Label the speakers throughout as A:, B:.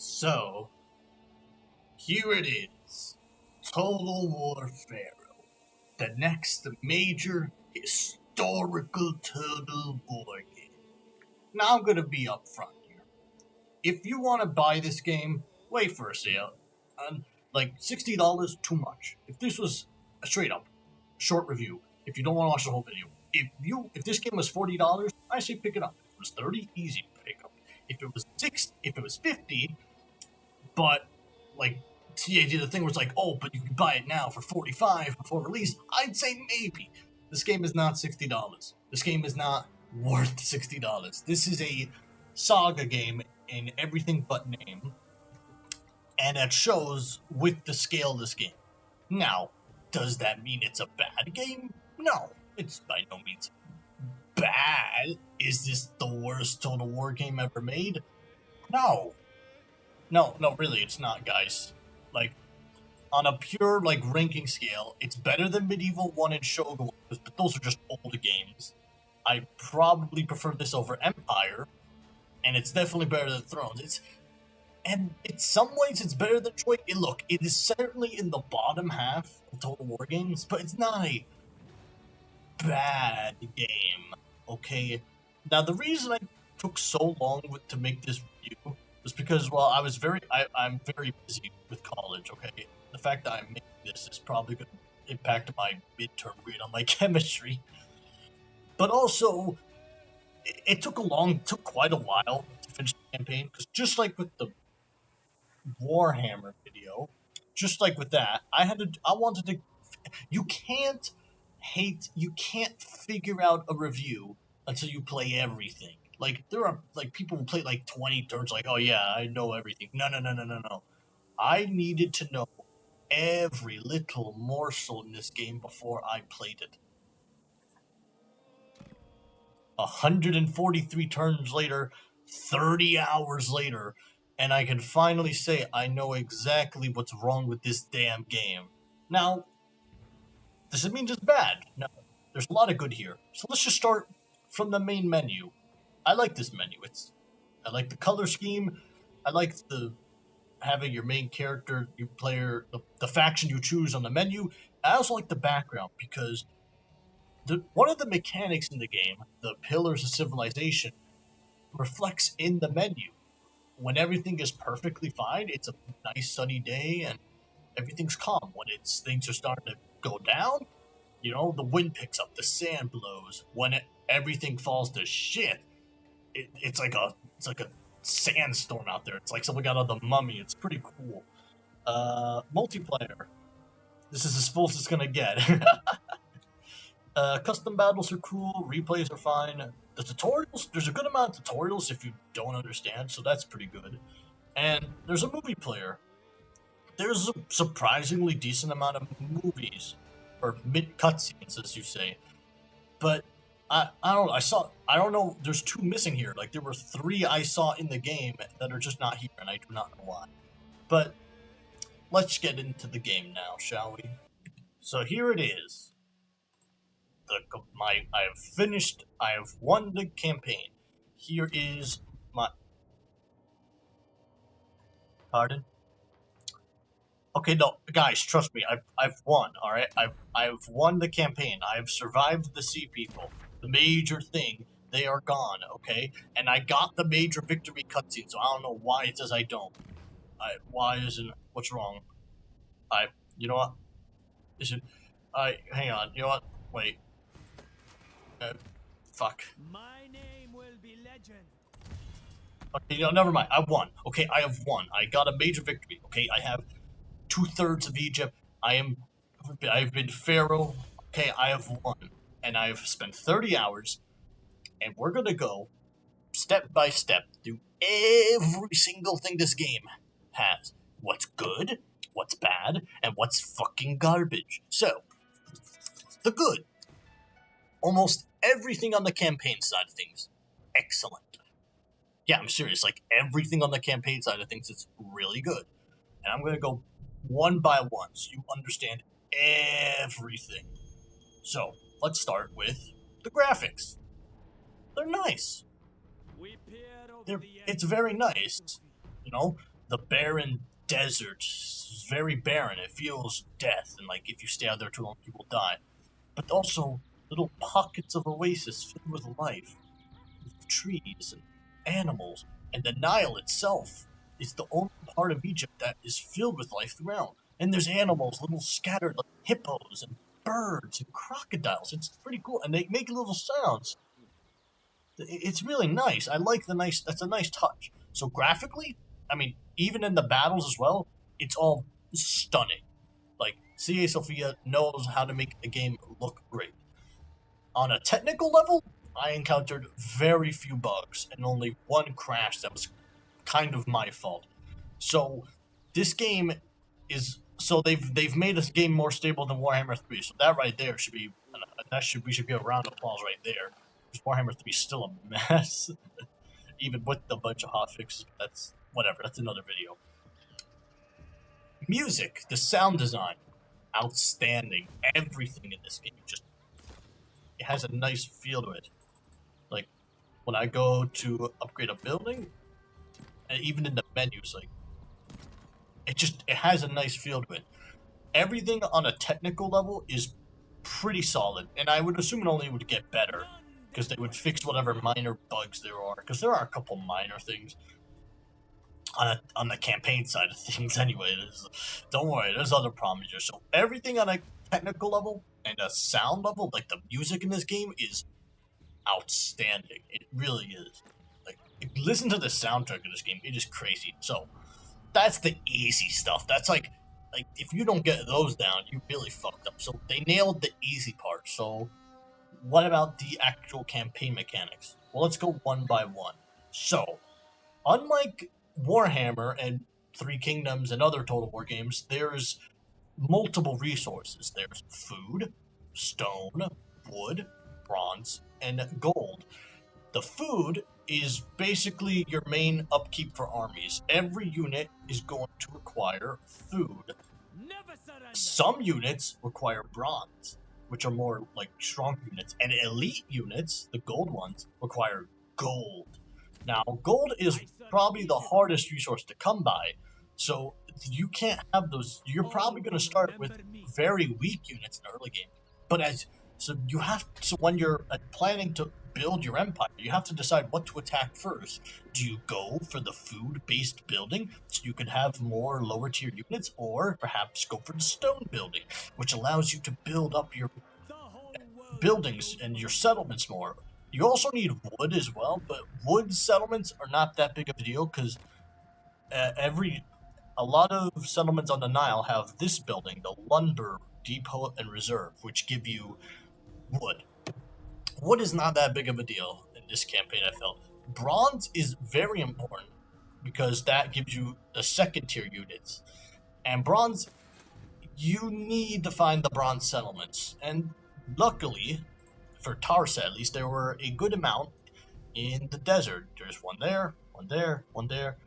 A: So, here it is. Total War Pharaoh. The next major historical Total War game. Now I'm gonna be upfront here. If you want to buy this game, wait for a sale. Like $60, too much. If this was a straight up short review, if you don't want to watch the whole video, if this game was $40, I say pick it up. If it was 30, easy to pick up. If it was if it was 50, but like TA did the thing where it's like, oh, but you can buy it now for 45 before release, I'd say maybe. This game is not $60. This game is not worth $60. This is a saga game in everything but name, and it shows with the scale of this game. Now, does that mean it's a bad game? No, it's by no means bad. Is this the worst Total War game ever made? No. No, really, it's not, guys. Like, on a pure, ranking scale, it's better than Medieval 1 and Shogun, but those are just old games. I probably prefer this over Empire, and it's definitely better than Thrones. And in some ways, it's better than Troy. Look, it is certainly in the bottom half of Total War games, but it's not a bad game, okay? Now, the reason I took so long to make this review was because, well, I'm very busy with college, okay? The fact that I'm making this is probably going to impact my midterm grade on my chemistry. But also, it took quite a while to finish the campaign, because just like with the Warhammer video, just like with that, you can't figure out a review until you play everything. Like, there are, people who play, 20 turns, oh yeah, I know everything. No. I needed to know every little morsel in this game before I played it. 143 turns later, 30 hours later, and I can finally say I know exactly what's wrong with this damn game. Now, does it mean just bad? No, there's a lot of good here. So let's just start from the main menu. I like this menu. I like the color scheme. I like having your main character, your player, the faction you choose on the menu. I also like the background, because one of the mechanics in the game, the Pillars of Civilization, reflects in the menu. When everything is perfectly fine, it's a nice sunny day and everything's calm. When things are starting to go down, the wind picks up, the sand blows. When everything falls to shit, it's like a sandstorm out there. It's like someone got out of the Mummy. It's pretty cool. Multiplayer. This is as full as it's gonna get. Custom battles are cool. Replays are fine. The tutorials, there's a good amount of tutorials if you don't understand, so that's pretty good. And there's a movie player. There's a surprisingly decent amount of movies, or mid cutscenes, as you say. But I don't know, there's 2 missing here. There were 3 I saw in the game that are just not here, and I do not know why. But let's get into the game now, shall we? So here it is. I have won the campaign. Here is my... Pardon? Okay, no, guys, trust me, I've won, alright? I've won the campaign. I've survived the sea people. The major thing, they are gone, okay? And I got the major victory cutscene, so I don't know why it says I don't. What's wrong? You know what? Hang on, you know what? Wait. Fuck.
B: My name will be legend.
A: Okay, never mind. I won. Okay, I have won. I got a major victory. Okay, I have 2/3 of Egypt. I've been Pharaoh. Okay, I have won. And I've spent 30 hours, and we're gonna go step by step through every single thing this game has. What's good, what's bad, and what's fucking garbage. So, the good. Almost everything on the campaign side of things, excellent. Yeah, I'm serious. Everything on the campaign side of things is really good. And I'm going to go one by one so you understand everything. So, let's start with the graphics. They're nice. It's very nice. the barren desert. It's very barren. It feels death, and like if you stay out there too long, people die. But also little pockets of oasis filled with life, with trees and animals, and the Nile itself is the only part of Egypt that is filled with life throughout. And there's animals, little scattered like hippos and birds and crocodiles. It's pretty cool, and they make little sounds. It's really nice. I like the nice. That's a nice touch. So graphically, I mean, even in the battles as well, it's all stunning. Like CA Sophia knows how to make a game look great. On a technical level, I encountered very few bugs and only one crash that was kind of my fault. So this game is they've made this game more stable than Warhammer 3. So that right there should be we should give a round of applause right there. Because Warhammer 3 is still a mess, even with a bunch of hotfixes. That's whatever. That's another video. Music, the sound design, outstanding. Everything in this game just it has a nice feel to it. Like when I go to upgrade a building, and even in the menus, like it has a nice feel to it. Everything on a technical level is pretty solid, and I would assume it only would get better because they would fix whatever minor bugs there are. Because there are a couple minor things on the campaign side of things. Anyway, don't worry, there's other problems here. So everything on a technical level and a sound level, like the music in this game, is outstanding. It really is. Like, listen to the soundtrack of this game; it is crazy. So that's the easy stuff. That's like if you don't get those down, you really fucked up. So they nailed the easy part. So what about the actual campaign mechanics? Well, let's go one by one. So, unlike Warhammer and Three Kingdoms and other Total War games, there's multiple resources. There's food, stone, wood, bronze, and gold. The food is basically your main upkeep for armies. Every unit is going to require food.
B: Never surrender.
A: Some units require bronze, which are more like strong units, and elite units, the gold ones, require gold. Now, gold is probably the hardest resource to come by, so you can't have those. You're probably going to start with very weak units in the early game. But when you're planning to build your empire, you have to decide what to attack first. Do you go for the food-based building so you can have more lower-tier units, or perhaps go for the stone building, which allows you to build up your buildings and your settlements more? You also need wood as well, but wood settlements are not that big of a deal because a lot of settlements on the Nile have this building, the Lumber Depot and Reserve, which give you wood. Wood is not that big of a deal in this campaign, I felt. Bronze is very important because that gives you the second tier units. And bronze, you need to find the bronze settlements. And luckily, for Tarsa at least, there were a good amount in the desert. There's one there, one there, one there.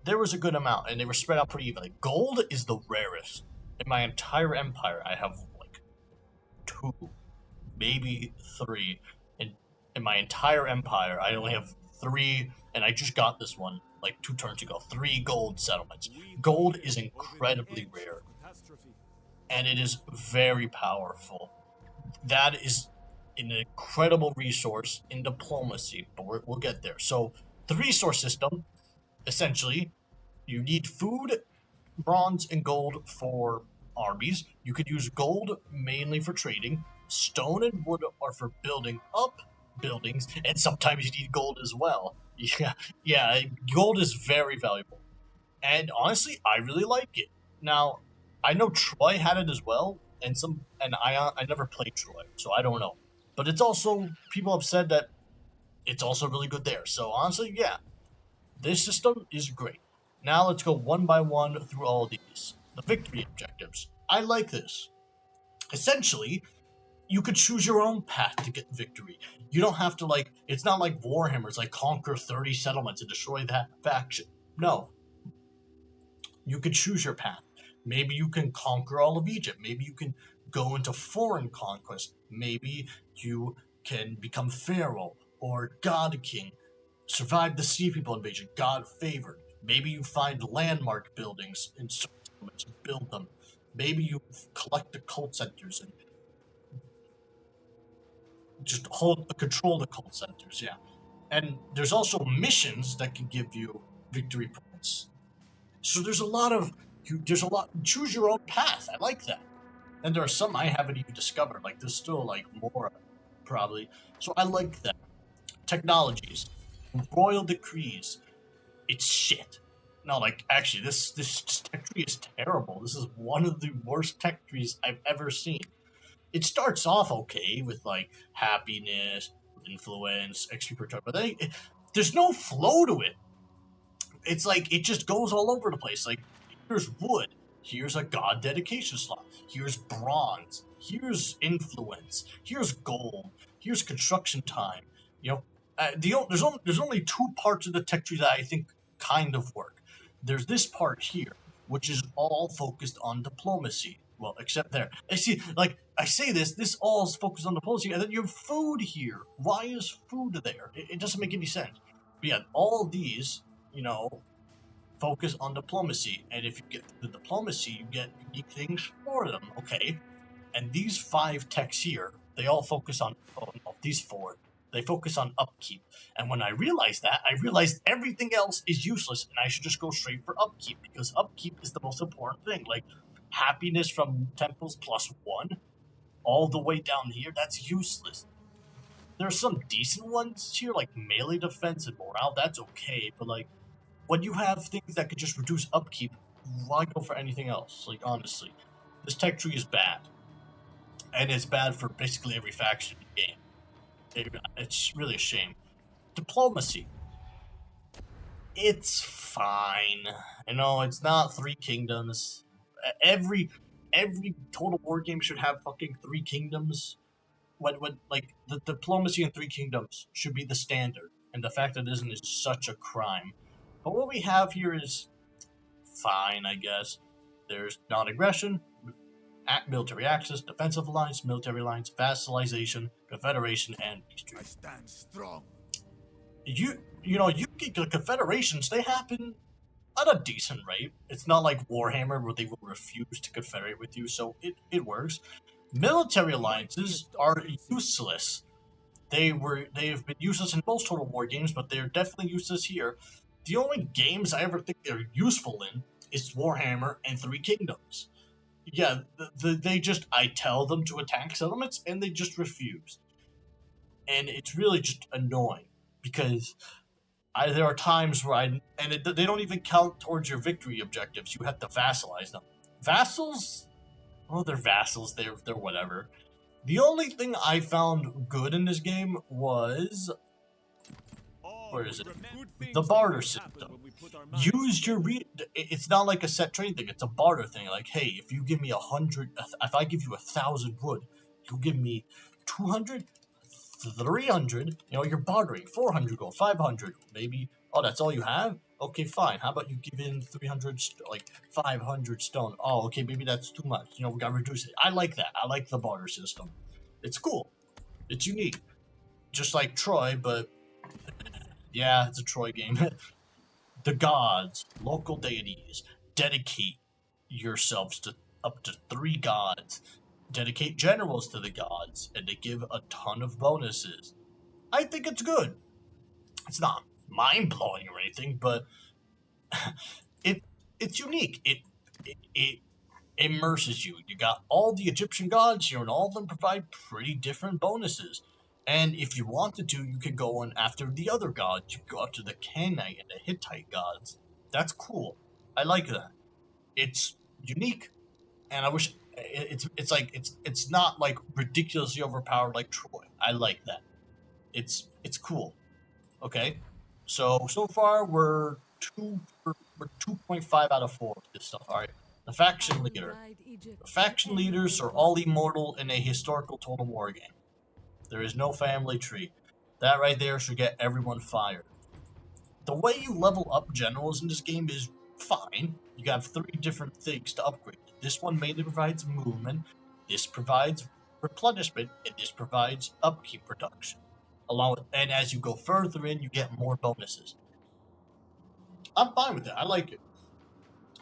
A: There was a good amount, and they were spread out pretty evenly. Gold is the rarest. In my entire empire, I have like 2, maybe 3. In my entire empire, I only have 3, and I just got this one like 2 turns ago. 3 gold settlements. Gold is incredibly rare, and it is very powerful. That is an incredible resource in diplomacy, but we'll get there. So the resource system, essentially, you need food, bronze, and gold for armies. You could use gold mainly for trading. Stone and wood are for building up buildings, and sometimes you need gold as well. Yeah, gold is very valuable. And honestly, I really like it. Now, I know Troy had it as well, and I never played Troy, so I don't know. But it's also, people have said that it's also really good there. So honestly, yeah, this system is great. Now let's go one by one through all of these. The victory objectives. I like this. Essentially, you could choose your own path to get victory. You don't have to it's not like Warhammer, it's like conquer 30 settlements and destroy that faction. No. You could choose your path. Maybe you can conquer all of Egypt. Maybe you can go into foreign conquest. Maybe you can become Pharaoh or God King. Survive the Sea People invasion, God favored. Maybe you find landmark buildings in settlements and build them. Maybe you collect the cult centers and just control the cult centers. Yeah, and there's also missions that can give you victory points. So there's a lot. Choose your own path. I like that. And there are some I haven't even discovered. Like there's still like more, probably. So I like that. Technologies, royal decrees. It's shit. No, like actually, this tech tree is terrible. This is one of the worst tech trees I've ever seen. It starts off okay with like happiness, influence, XP per turn, but then there's no flow to it. It's like it just goes all over the place. Like here's wood, here's a god dedication slot, here's bronze, here's influence, here's gold, here's construction time. You know, there's only two parts of the tech tree that I think kind of work. There's this part here, which is all focused on diplomacy. Well, except there. I see, like, I say this all is focused on diplomacy, and then you have food here. Why is food there? It doesn't make any sense. But yeah, all these, you know, focus on diplomacy. And if you get the diplomacy, you get unique things for them, okay? And these 5 techs here, they all focus on, oh no, these 4, they focus on upkeep. And when I realized that, I realized everything else is useless, and I should just go straight for upkeep, because upkeep is the most important thing. Like, happiness from temples +1, all the way down here, that's useless. There's some decent ones here, like melee defense and morale, that's okay, but like, when you have things that could just reduce upkeep, why go for anything else? Like, honestly, this tech tree is bad. And it's bad for basically every faction in the game. It's really a shame. Diplomacy. It's fine. You know, it's not 3 kingdoms. Every Total War game should have fucking 3 kingdoms. When like, the diplomacy in 3 kingdoms should be the standard. And the fact that it isn't is such a crime. But what we have here is fine, I guess. There's non-aggression, military access, defensive alliance, military alliance, vassalization, confederation, and peace treaty.
B: I stand strong.
A: You know, you get the confederations, they happen at a decent rate. It's not like Warhammer where they will refuse to confederate with you, so it works. Military alliances are useless. They have been useless in most Total War games, but they're definitely useless here. The only games I ever think they're useful in is Warhammer and 3 Kingdoms. Yeah, they just, I tell them to attack settlements, and they just refuse. And it's really just annoying, because there are times where they don't even count towards your victory objectives. You have to vassalize them. Vassals? Oh, they're vassals, they're whatever. The only thing I found good in this game was, where is it? The barter system. Use your it's not like a set trade thing, it's a barter thing. Like, hey, if you give me 100, if I give you 1,000 wood, you give me 200, 300, you know, you're bartering. 400 gold, 500, maybe. Oh, that's all you have? Okay, fine. How about you give in 300, like 500 stone? Oh, okay, maybe that's too much. You know, we gotta reduce it. I like that. I like the barter system. It's cool. It's unique. Just like Troy, but yeah, it's a Troy game. The gods, local deities, dedicate yourselves to up to 3 gods. Dedicate generals to the gods, and they give a ton of bonuses. I think it's good. It's not mind-blowing or anything, but it's unique. It immerses you. You got all the Egyptian gods here, and all of them provide pretty different bonuses. And if you wanted to, you could go on after the other gods. You could go up to the Canaanite and the Hittite gods. That's cool. I like that. It's unique, and I wish it's not like ridiculously overpowered like Troy. I like that. It's cool. Okay, so far we're 2.5 out of 4 with this stuff. All right, the faction leader. The faction leaders are all immortal in a historical Total War game. There is no family tree. That right there should get everyone fired. The way you level up generals in this game is fine. You have 3 different things to upgrade. This one mainly provides movement, this provides replenishment, and this provides upkeep production. And as you go further in, you get more bonuses. I'm fine with that. I like it.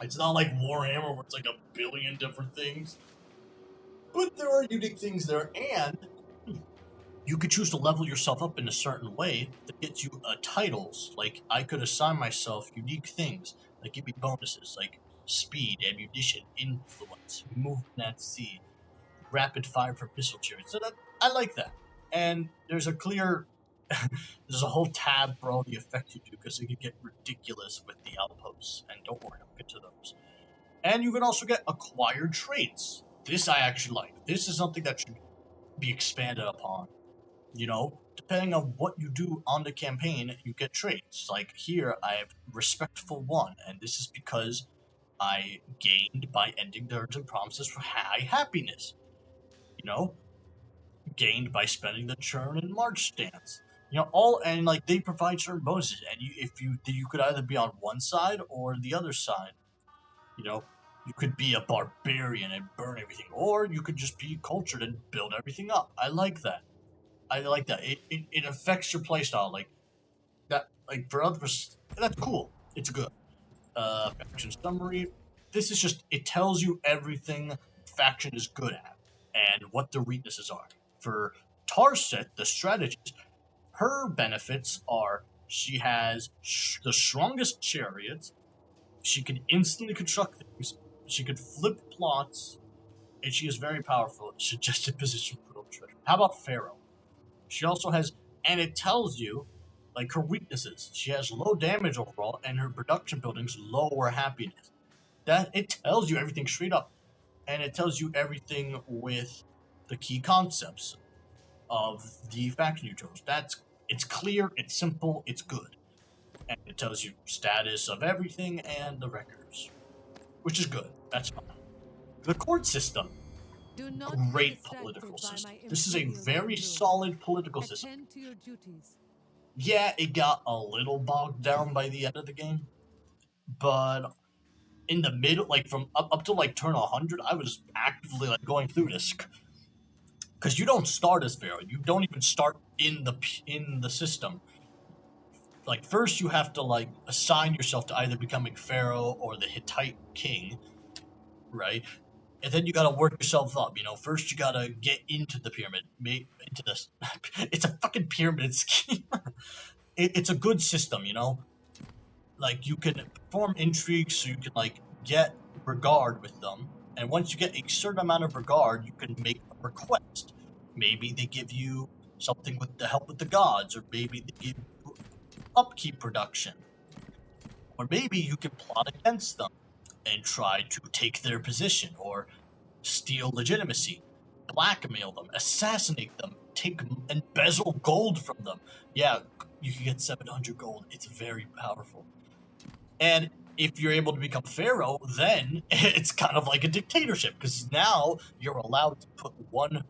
A: It's not like Warhammer where it's like a billion different things. But there are unique things there, and you could choose to level yourself up in a certain way that gets you titles. Like, I could assign myself unique things that give me bonuses, like speed, ammunition, influence, movement at sea, rapid fire for pistol charge. So I like that. And there's a clear, there's a whole tab for all the effects you do because it can get ridiculous with the outposts. And don't worry, I'll get to those. And you can also get acquired traits. This I actually like. This is something that should be expanded upon. You know, depending on what you do on the campaign, you get traits. Like here, I have Respectful 1, and this is because I gained by ending the urgent promises for high happiness. You know, gained by spending the churn and march stance. You know, all and like they provide certain bonuses, and you could either be on one side or the other side. You know, you could be a barbarian and burn everything, or you could just be cultured and build everything up. I like that. I like that. It affects your playstyle. Like that. Like for others, that's cool. It's good. Faction summary. This is just it tells you everything faction is good at and what their weaknesses are. For Tarset, the strategist, her benefits are she has the strongest chariots. She can instantly construct things. She could flip plots, and she is very powerful. Suggested position for treasure. How about Pharaoh? She also has, and it tells you, like her weaknesses. She has low damage overall, and her production buildings lower happiness. That it tells you everything straight up, and it tells you everything with the key concepts of the faction you chose. It's clear, it's simple, it's good, and it tells you status of everything and the records, which is good. That's fine. The court system. Great political system. This is a very solid political system. Yeah, it got a little bogged down by the end of the game, but in the middle, like from up to like turn 100, I was actively like going through this because you don't start as Pharaoh. You don't even start in the system. Like first, you have to like assign yourself to either becoming Pharaoh or the Hittite king, right? And then you gotta work yourself up. You know, first you gotta get into the pyramid, into this. It's a fucking pyramid scheme. It's a good system, you know. Like you can perform intrigues, so you can like get regard with them, and once you get a certain amount of regard, you can make a request. Maybe they give you something with the help with the gods, or maybe they give you upkeep production, or maybe you can plot against them and try to take their position, or steal legitimacy, blackmail them, assassinate them, embezzle gold from them. Yeah, you can get 700 gold. It's very powerful. And if you're able to become Pharaoh, then it's kind of like a dictatorship because now you're allowed to put one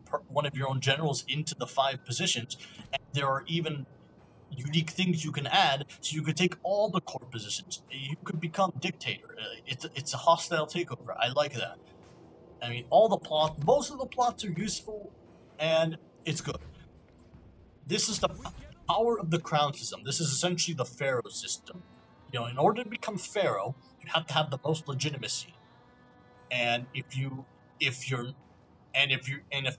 A: of your own generals into the 5 positions, and there are even unique things you can add, so you could take all the core positions. You could become dictator. It's a hostile takeover. I like that. I mean, most of the plots are useful, and it's good. This is the power of the crown system. This is essentially the Pharaoh system. You know, in order to become Pharaoh, you have to have the most legitimacy. And if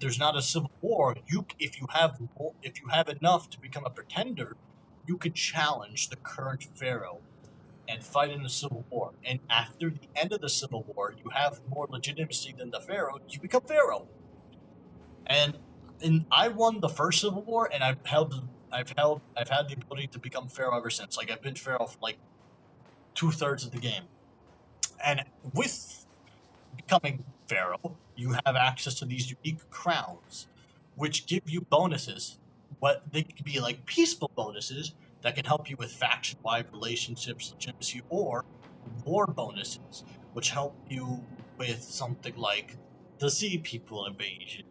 A: there's not a civil war, if you have enough to become a pretender, you could challenge the current Pharaoh and fight in a civil war. And after the end of the civil war, you have more legitimacy than the Pharaoh, you become Pharaoh. And I won the first civil war, and I've had the ability to become Pharaoh ever since. Like I've been Pharaoh for like 2/3 of the game. And with becoming Pharaoh, you have access to these unique crowns, which give you bonuses. But they could be like peaceful bonuses that can help you with faction-wide relationships, legitimacy, or war bonuses, which help you with something like the Sea People invasion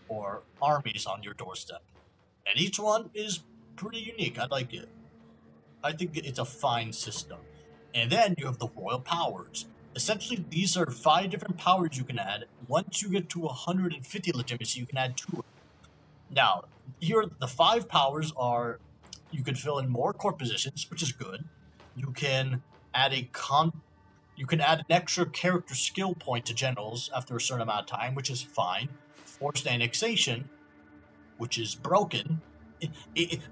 A: or armies on your doorstep. And each one is pretty unique. I like it. I think it's a fine system. And then you have the royal powers. Essentially, these are 5 different powers you can add. Once you get to 150 legitimacy, you can add 2. Now, here the 5 powers are: you can fill in more core positions, which is good. You can add you can add an extra character skill point to generals after a certain amount of time, which is fine. Forced annexation, which is broken,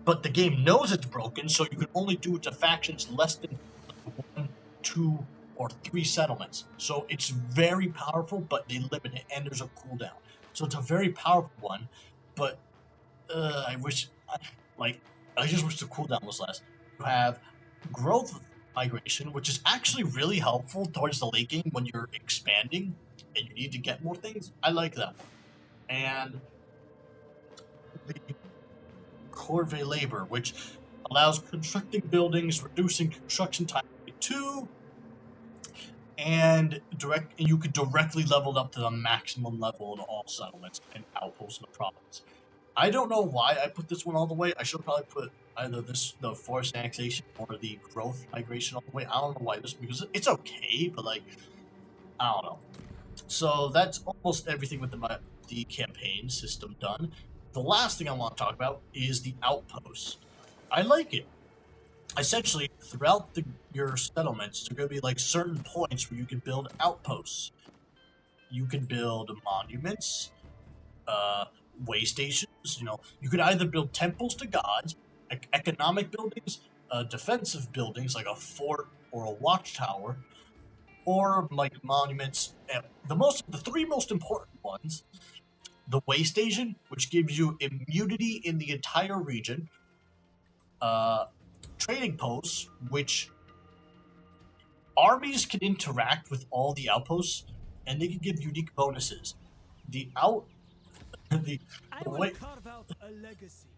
A: but the game knows it's broken, so you can only do it to factions less than 1, 2, or 3 settlements. So it's very powerful, but they limit it, and there's a cooldown. So it's a very powerful one, but I just wish the cooldown was less. You have growth migration, which is actually really helpful towards the late game when you're expanding and you need to get more things. I like that one. And the Corvée Labor, which allows constructing buildings, reducing construction time by 2, and you could directly level up to the maximum level in all settlements and outposts in the province. I don't know why I put this one all the way. I should probably put either the forced annexation or the growth migration all the way. I don't know why because it's okay, but I don't know. So that's almost everything with the campaign system done. The last thing I want to talk about is the outposts. I like it. Essentially, throughout your settlements, there are going to be certain points where you can build outposts. You can build monuments, way stations. You could either build temples to gods, economic buildings, defensive buildings like a fort or a watchtower, or monuments. The 3 most important ones: the way station, which gives you immunity in the entire region; trading posts, which armies can interact with all the outposts, and they can give unique bonuses. The
B: will carve out a legacy.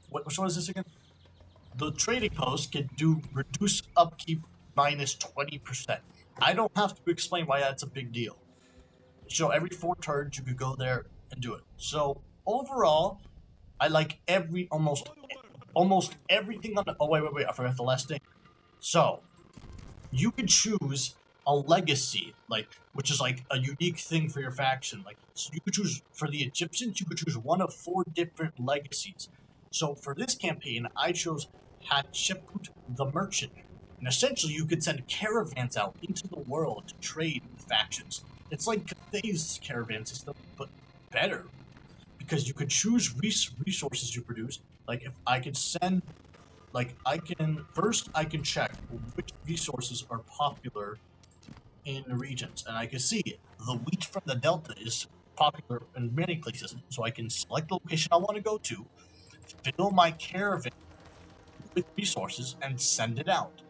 A: Which one is this again? The trading post can do reduce upkeep minus 20%. I don't have to explain why that's a big deal. So every 4 turns you could go there and do it. So overall, I like almost everything on the. Oh wait! I forgot the last thing. So you can choose a legacy, which is a unique thing for your faction. So you could choose for the Egyptians. You could choose one of 4 different legacies. So for this campaign, I chose Hatshepsut the Merchant, and essentially you could send caravans out into the world to trade with factions. It's like Cathay's caravan system, but better, because you could choose resources you produce. If I could send, I can check which resources are popular in the regions, and I can see the wheat from the Delta is popular in many places, so I can select the location I want to go to, fill my caravan with resources, and send it out.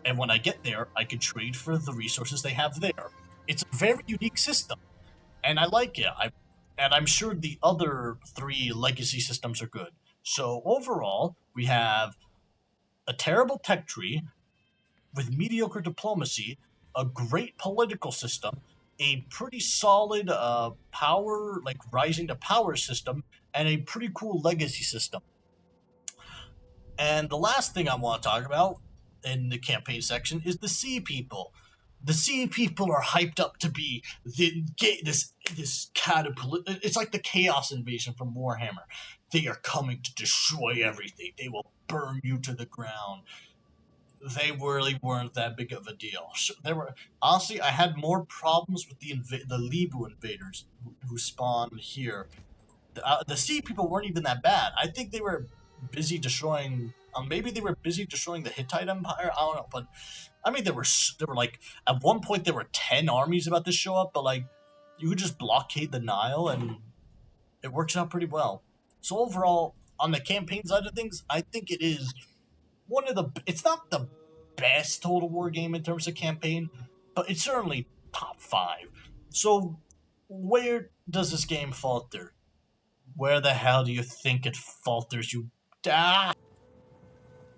A: And when I get there, I can trade for the resources they have there. It's a very unique system, and I like it. I'm sure the other 3 legacy systems are good. So overall, we have a terrible tech tree with mediocre diplomacy, a great political system, a pretty solid power, rising to power system, and a pretty cool legacy system. And the last thing I want to talk about in the campaign section is the Sea People. The Sea People are hyped up to be this catapult. It's like the Chaos Invasion from Warhammer. They are coming to destroy everything. They will burn you to the ground. They really weren't that big of a deal. Honestly, I had more problems with the Libu invaders who spawned here. The Sea People weren't even that bad. I think they were busy destroying. Maybe they were busy destroying the Hittite Empire. I don't know, but I mean, there were at one point there were 10 armies about to show up, but you could just blockade the Nile and it works out pretty well. So overall, on the campaign side of things, I think it is it's not the best Total War game in terms of campaign, but it's certainly top 5. So where does this game falter? Where the hell do you think it falters, you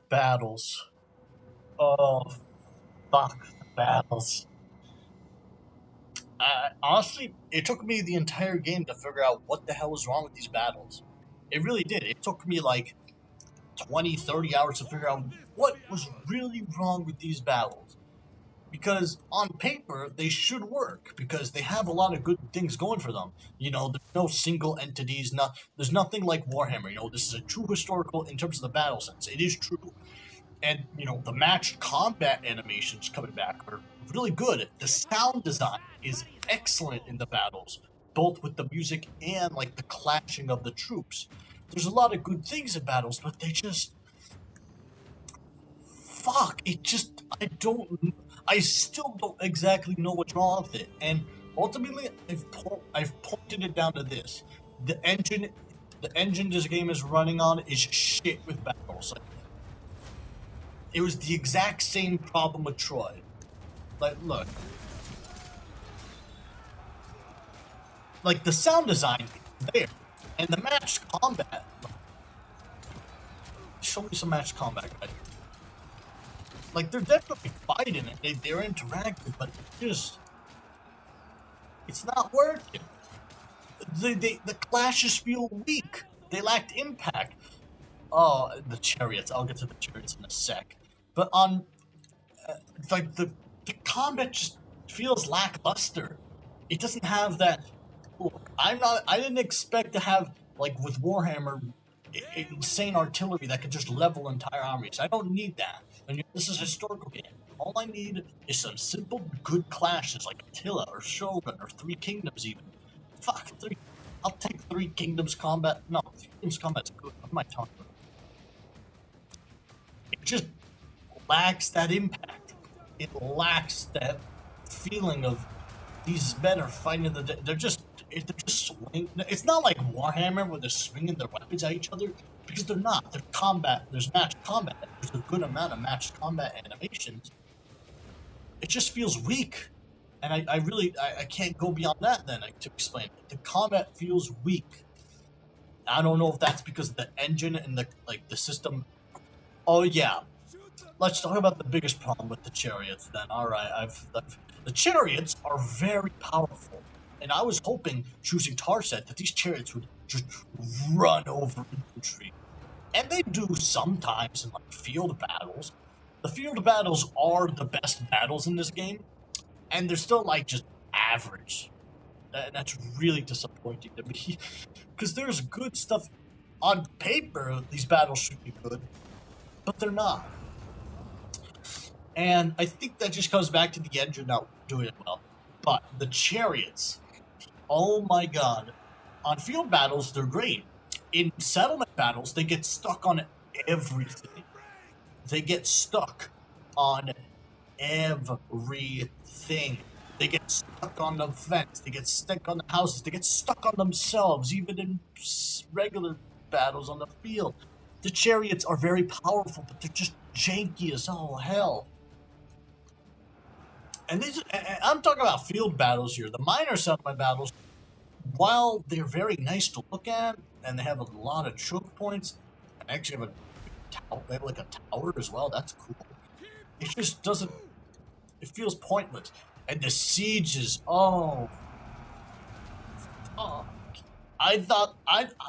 A: battles? Oh, fuck the battles. Honestly, it took me the entire game to figure out what the hell was wrong with these battles. It really did. It took me 20, 30 hours to figure out what was really wrong with these battles. Because on paper, they should work, because they have a lot of good things going for them. There's no single entities, there's nothing like Warhammer. This is a true historical in terms of the battle sense. It is true. And, the match combat animations coming back are really good. The sound design is excellent in the battles, both with the music and, like, the clashing of the troops. There's a lot of good things in battles, but they just... Fuck, I still don't exactly know what's wrong with it. And ultimately, I've pointed it down to this. The engine this game is running on is shit with battles. Like, it was the exact same problem with Troy. Like, look. Like, the sound design is there. And the matched combat. Show me some matched combat, guys. Like, they're definitely fighting it. They're interacting, but it's not working. The clashes feel weak. They lacked impact. Oh, the chariots. I'll get to the chariots in a sec. But like the combat just feels lackluster. It doesn't have that. Look, I didn't expect to have, like, with Warhammer, insane artillery that could just level entire armies. I don't need that. And this is a historical game. All I need is some simple, good clashes like Attila or Shogun or Three Kingdoms even. Fuck, I'll take Three Kingdoms combat. No, Three Kingdoms combat's good. What am I talking about? It just lacks that impact. It lacks that feeling of these men are fighting they're just swinging. It's not like Warhammer where they're swinging their weapons at each other, because they're not. There's combat. There's matched combat. There's a good amount of matched combat animations. It just feels weak, and I can't go beyond that then to explain it. The combat feels weak. I don't know if that's because of the engine and the system. Oh yeah, let's talk about the biggest problem with the chariots then. All right, the chariots are very powerful, and I was hoping, choosing Tarset, that these chariots would just run over infantry. And they do sometimes in, like, field battles. The field battles are the best battles in this game, and they're still, like, just average. That's really disappointing to me, because there's good stuff on paper. These battles should be good, but they're not. And I think that just comes back to the engine not doing it well. But the chariots, oh my god. On field battles, they're great. In settlement battles, they get stuck on everything. They get stuck on everything. They get stuck on the fence. They get stuck on the houses. They get stuck on themselves, even in regular battles on the field. The chariots are very powerful, but they're just janky as all hell. And I'm talking about field battles here. The minor settlement battles, while they're very nice to look at, and they have a lot of choke points, and actually they have like a tower as well. That's cool. It just doesn't. It feels pointless. And the sieges. Oh. I thought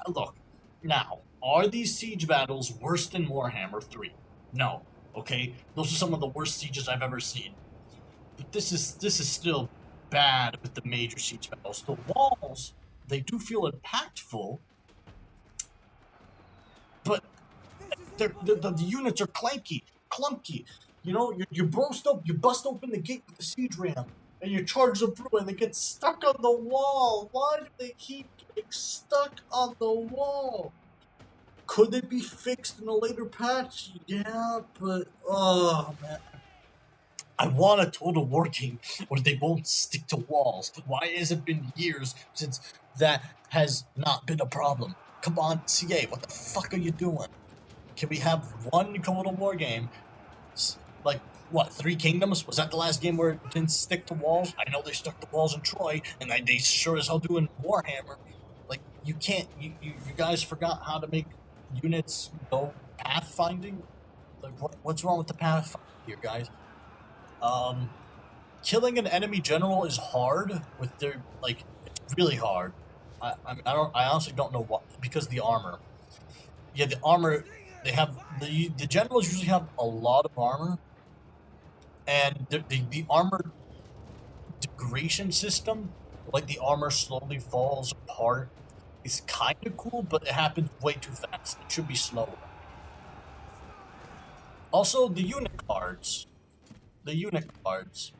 A: look. Now, are these siege battles worse than Warhammer 3? No. Okay, those are some of the worst sieges I've ever seen. But this is still bad with the major siege battles. The walls, they do feel impactful, but the units are clunky. You bust open the gate with the siege ram, and you charge them through, and they get stuck on the wall. Why do they keep getting stuck on the wall? Could it be fixed in a later patch? Yeah, but oh man. I want a Total War game where they won't stick to walls. Why has it been years since that has not been a problem? Come on, CA, what the fuck are you doing? Can we have one Total War game? Like, what, Three Kingdoms? Was that the last game where it didn't stick to walls? I know they stuck to walls in Troy, and they sure as hell do in Warhammer. Like, you can't, you guys forgot how to make units go pathfinding? Like, what's wrong with the pathfinding here, guys? Killing an enemy general is hard with their, like, it's really hard. I honestly don't know what, because the armor. Yeah, the armor, they have, the generals usually have a lot of armor, and the armor degradation system, like the armor slowly falls apart, is kind of cool, but it happens way too fast. It should be slower. Also, the unit cards. The unit cards.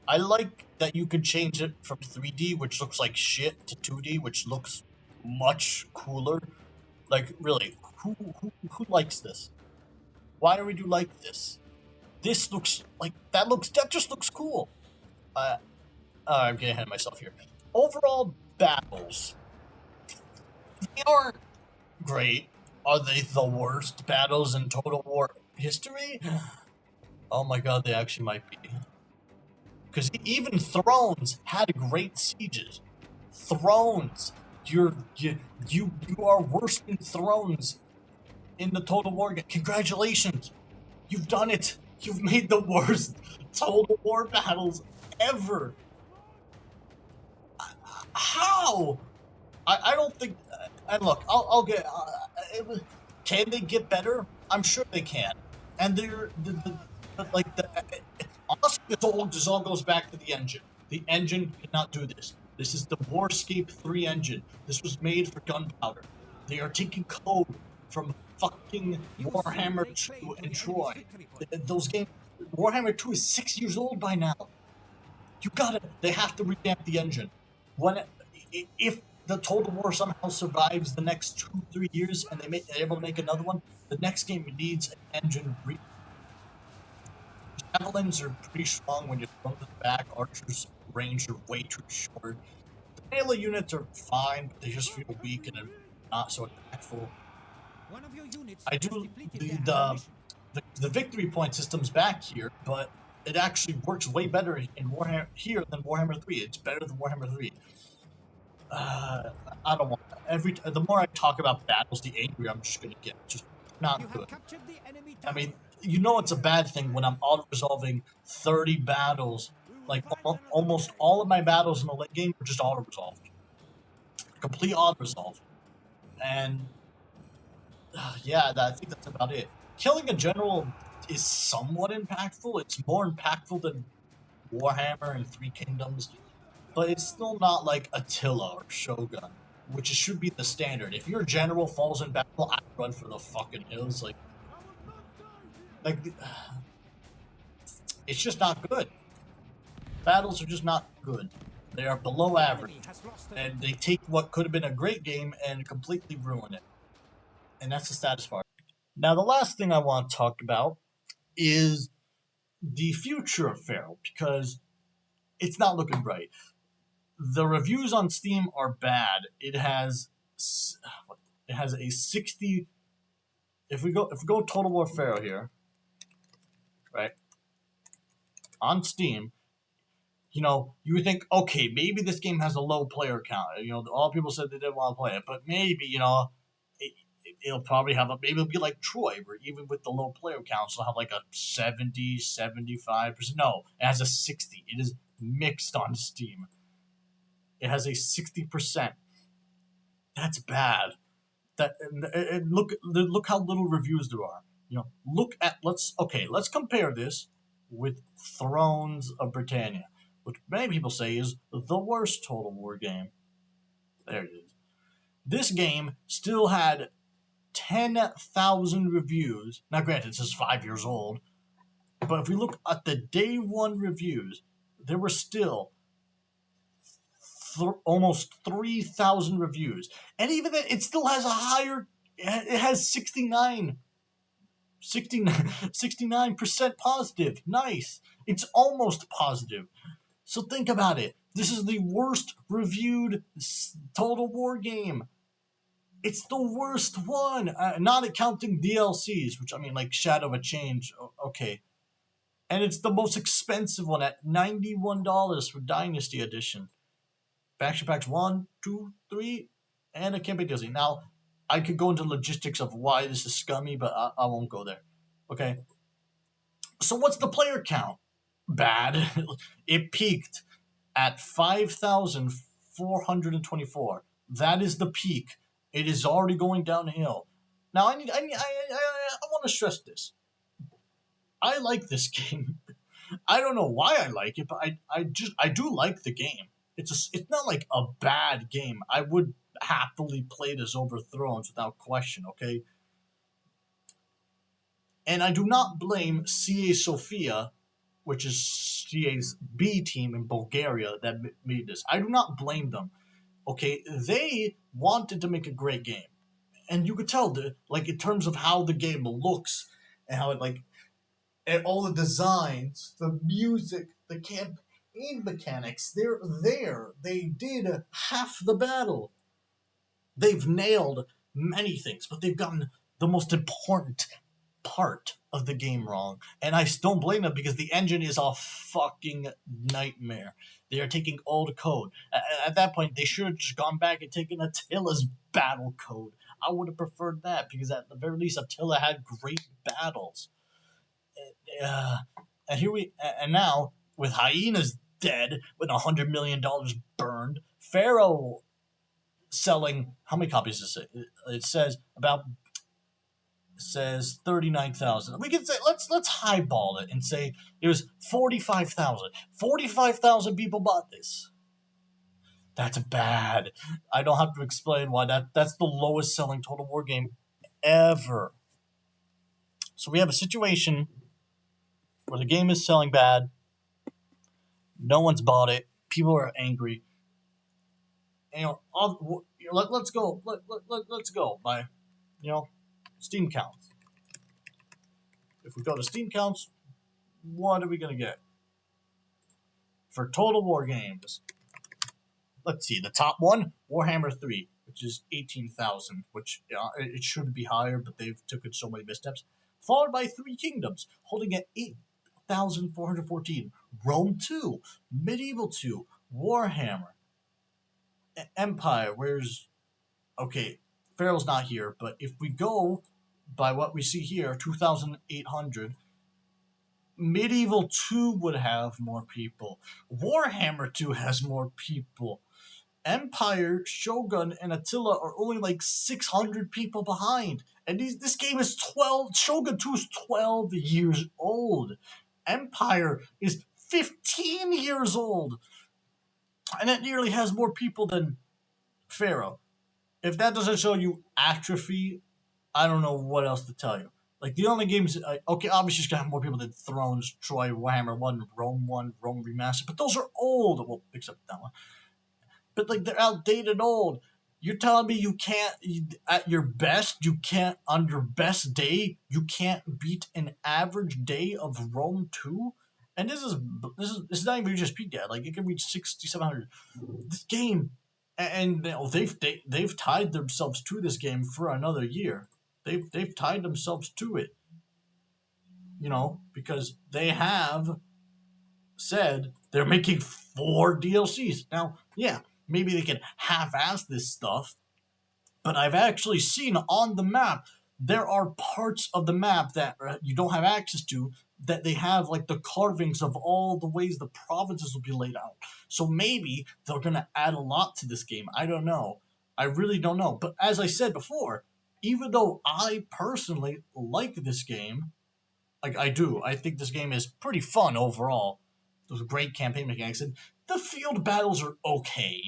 A: I like that you could change it from 3D, which looks like shit, to 2D, which looks much cooler. Like, really, who likes this? Why do we do like this? This looks like that just looks cool. I'm getting ahead of myself here. Overall battles, they aren't great. Are they the worst battles in Total War history? Oh my god, they actually might be. Because even Thrones had great sieges. Thrones, you are worse than Thrones in the Total War game. Congratulations, you've done it. You've made the worst Total War battles ever. How? I don't think. And look, I'll get. Can they get better? I'm sure they can. And they're like the. Honestly, this all goes back to the engine. The engine cannot do this. This is the Warscape 3 engine. This was made for gunpowder. They are taking code from fucking Warhammer 2 and Troy. Those games. Warhammer 2 is 6 years old by now. You gotta. They have to revamp the engine. If the Total War somehow survives the next 2-3 years and they're able to make another one, the next game needs an engine. Javelins are pretty strong when you're thrown to the back. Archers' range are way too short. The melee units are fine, but they just feel weak and are not so impactful. I do the victory point system's back here, but it actually works way better in Warhammer here than Warhammer 3. It's better than Warhammer 3. I don't want the more I talk about battles, the angrier I'm just gonna get. Just not good. I mean, you know it's a bad thing when I'm auto-resolving 30 battles. Like, almost all of my battles in the late game are just auto-resolved. Complete auto-resolve. And, yeah, I think that's about it. Killing a general is somewhat impactful. It's more impactful than Warhammer and Three Kingdoms. But it's still not like Attila or Shogun, which should be the standard. If your general falls in battle, I run for the fucking hills. Like, it's just not good. Battles are just not good. They are below average, and they take what could have been a great game and completely ruin it. And that's the saddest part. Now, the last thing I want to talk about is the future of Pharaoh, because it's not looking bright. The reviews on Steam are bad. It has a 60. If we go Total War Pharaoh here, right, on Steam, you would think, okay, maybe this game has a low player count. All people said they didn't want to play it, but maybe it'll probably maybe it'll be like Troy, where even with the low player count, it'll have like a 70, 75%. No, it has a 60. It is mixed on Steam. It has a 60%. That's bad. And look how little reviews there are. Let's compare this with Thrones of Britannia, which many people say is the worst Total War game. There it is. This game still had 10,000 reviews. Now, granted, this is 5 years old, but if we look at the day one reviews, there were still almost 3,000 reviews, and even then, it still has a higher. It has 69% positive. Nice. It's almost positive. So think about it. This is the worst reviewed Total War game. It's the worst one, not counting DLCs, which I mean, like Shadow of a Change. Okay, and it's the most expensive one at $91 for Dynasty Edition. Faction packs 1, 2, 3, and a campaign DLC. Now, I could go into logistics of why this is scummy, but I won't go there. Okay. So what's the player count? Bad. It peaked at 5,424. That is the peak. It is already going downhill. Now, I want to stress this. I like this game. I don't know why I like it, but I do like the game. It's not like a bad game. I would happily play this over Thrones without question, okay? And I do not blame CA Sofia, which is CA's B team in Bulgaria, that made this. I do not blame them. Okay, they wanted to make a great game, and you could tell that, like, in terms of how the game looks and how it, like, and all the designs, the music, the campaign mechanics, they're there. They did half the battle. They've nailed many things, but they've gotten the most important part of the game wrong. And I don't blame them because the engine is a fucking nightmare. They are taking old code. At that point, they should have just gone back and taken Attila's battle code. I would have preferred that because at the very least, Attila had great battles. Uh, and now with hyenas dead, with $100 million burned, Pharaoh selling how many copies does it say? It says 39,000. We could say let's highball it and say it was 45,000. 45,000 people bought this. That's bad. I don't have to explain why that's the lowest selling Total War game ever. So we have a situation where the game is selling bad. No one's bought it. People are angry. And, let's go. Let's go by, Steam counts. If we go to Steam counts, what are we gonna get for Total War games? Let's see. The top one, Warhammer 3, which is 18,000, which it should be higher, but they've taken so many missteps. Followed by Three Kingdoms, holding at 8,414. Rome 2, Medieval 2, Warhammer, Empire. Okay, Pharaoh's not here, but if we go by what we see here, 2,800, Medieval 2 would have more people. Warhammer 2 has more people. Empire, Shogun, and Attila are only like 600 people behind. And this game is 12. Shogun 2 is 12 years old. Empire is 15 years old. And it nearly has more people than Pharaoh. If that doesn't show you atrophy, I don't know what else to tell you. Like, the only games, okay, obviously it's going to have more people than Thrones, Troy, Warhammer 1, Rome Remastered, but those are old. Well, except that one. But, like, they're outdated old. You're telling me you can't, at your best, on your best day, you can't beat an average day of Rome 2? And this is not even just peak yet. Like, it can reach 6,700. This game, and they've tied themselves to this game for another year. They've tied themselves to it, because they have said they're making 4 DLCs. Now, yeah, maybe they can half-ass this stuff, but I've actually seen on the map there are parts of the map that you don't have access to, that they have, like, the carvings of all the ways the provinces will be laid out. So maybe they're going to add a lot to this game. I don't know. I really don't know. But as I said before, even though I personally like this game, like, I do, I think this game is pretty fun overall. There's great campaign mechanics, and the field battles are okay,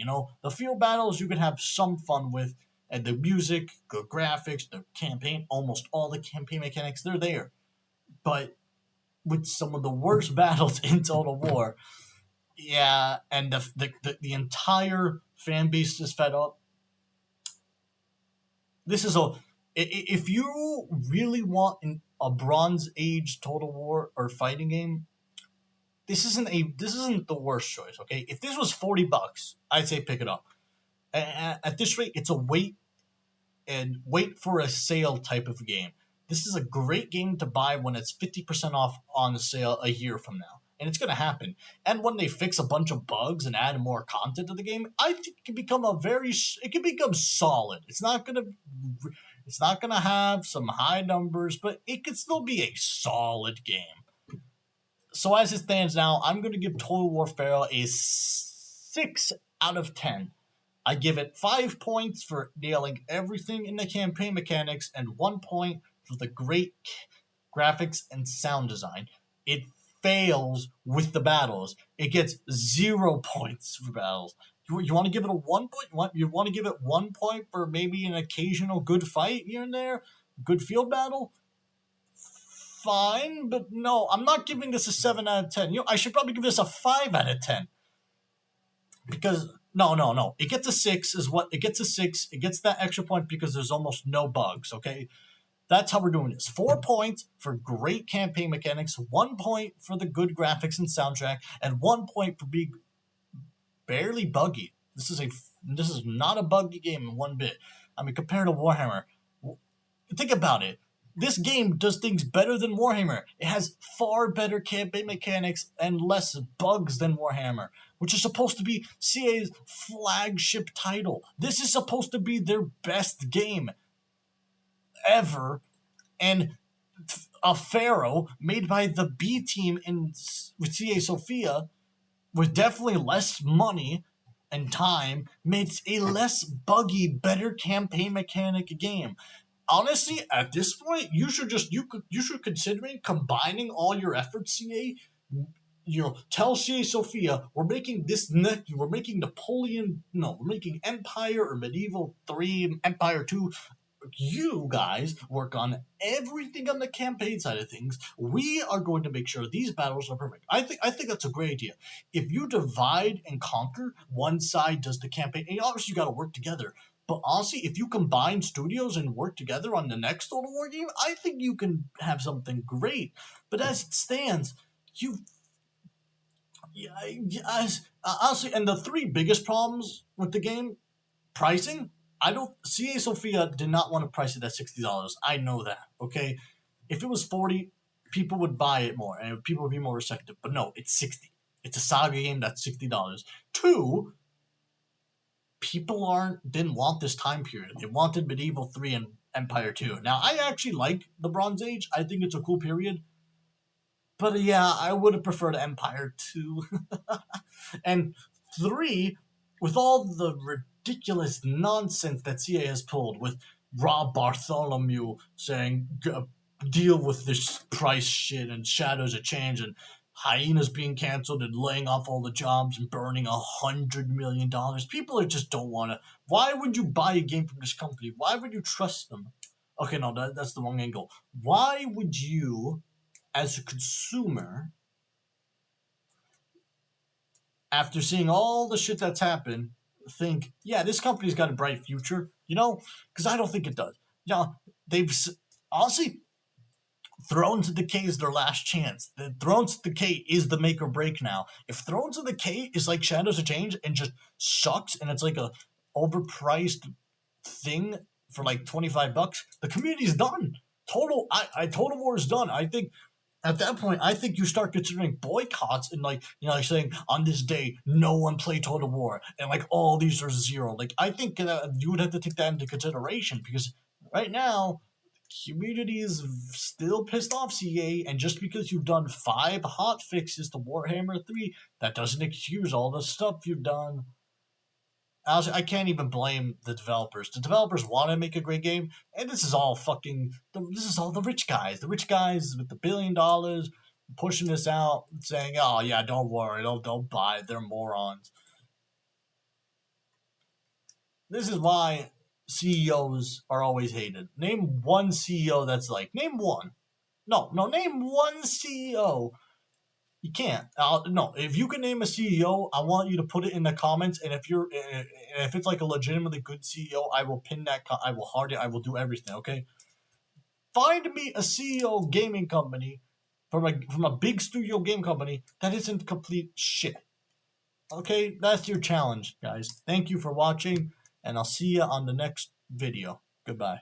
A: The field battles you can have some fun with, and the music, good graphics, the campaign, almost all the campaign mechanics, they're there. But with some of the worst battles in Total War, yeah, and the entire fan base is fed up. This is if you really want a Bronze Age Total War or fighting game, this isn't the worst choice. Okay, if this was $40, I'd say pick it up. At this rate, it's a wait for a sale type of game. This is a great game to buy when it's 50% off on sale a year from now. And it's going to happen. And when they fix a bunch of bugs and add more content to the game, I think it can become solid. It's not going to have some high numbers, but it could still be a solid game. So as it stands now, I'm going to give Total War Pharaoh a 6 out of 10. I give it 5 points for nailing everything in the campaign mechanics and 1 point for the great graphics and sound design. It fails with the battles. It gets 0 points for battles. You want to give it a 1 point? You want to give it 1 point for maybe an occasional good fight here and there? Good field battle? fine, but no, I'm not giving this a 7 out of 10. I should probably give this a 5 out of 10. Because no. It gets a 6 is what it gets a 6. It gets that extra point because there's almost no bugs, okay? That's how we're doing this. 4 points for great campaign mechanics, 1 point for the good graphics and soundtrack, and 1 point for being barely buggy. This is not a buggy game in one bit. I mean, compared to Warhammer, think about it. This game does things better than Warhammer. It has far better campaign mechanics and less bugs than Warhammer, which is supposed to be CA's flagship title. This is supposed to be their best game ever, and a Pharoah made by the B team with CA Sophia, with definitely less money and time, makes a less buggy, better campaign mechanic game. Honestly, at this point, you should consider combining all your efforts, CA. Tell CA Sophia we're making we're making Empire or Medieval 3, Empire 2. You guys work on everything on the campaign side of things. We are going to make sure these battles are perfect. I think that's a great idea. If you divide and conquer, one side does the campaign, and obviously you got to work together. But honestly, if you combine studios and work together on the next Total War game, I think you can have something great. But as it stands, honestly, and the 3 biggest problems with the game: pricing. CA Sophia did not want to price it at $60. I know that, okay? If it was 40, people would buy it more and people would be more receptive. But no, it's 60. It's a Saga game that's $60. 2, people didn't want this time period. They wanted Medieval 3 and Empire 2. Now, I actually like the Bronze Age. I think it's a cool period. But yeah, I would have preferred Empire 2. And 3, with all the ridiculous nonsense that CA has pulled, with Rob Bartholomew saying deal with this price shit and Shadows of Change and Hyenas being canceled and laying off all the jobs and burning $100 million. People just don't want to. Why would you buy a game from this company? Why would you trust them? Okay, no, that's the wrong angle. Why would you, as a consumer, after seeing all the shit that's happened, think, yeah, this company's got a bright future, Because I don't think it does. They've honestly, Thrones of Decay is their last chance. The Thrones of Decay is the make or break now. If Thrones of Decay is like Shadows of Change and just sucks and it's like a overpriced thing for like $25, the community's done. Total War is done. I think at that point, I think you start considering boycotts and saying on this day no one play Total War and all these are 0. I think you would have to take that into consideration, because right now community is still pissed off CA, and just because you've done 5 hot fixes to Warhammer 3, that doesn't excuse all the stuff you've done. Honestly, I can't even blame the developers. The developers want to make a great game, and this is all the rich guys. The rich guys with the $1 billion pushing this out, saying, "Oh yeah, don't worry, don't buy it. They're morons." This is why CEOs are always hated. Name one CEO that's name one. No, name one CEO. You can't. No, if you can name a CEO, I want you to put it in the comments. And if it's a legitimately good CEO, I will pin that. I will heart it. I will do everything. Okay. Find me a CEO gaming company from a big studio game company that isn't complete shit. Okay, that's your challenge, guys. Thank you for watching, and I'll see you on the next video. Goodbye.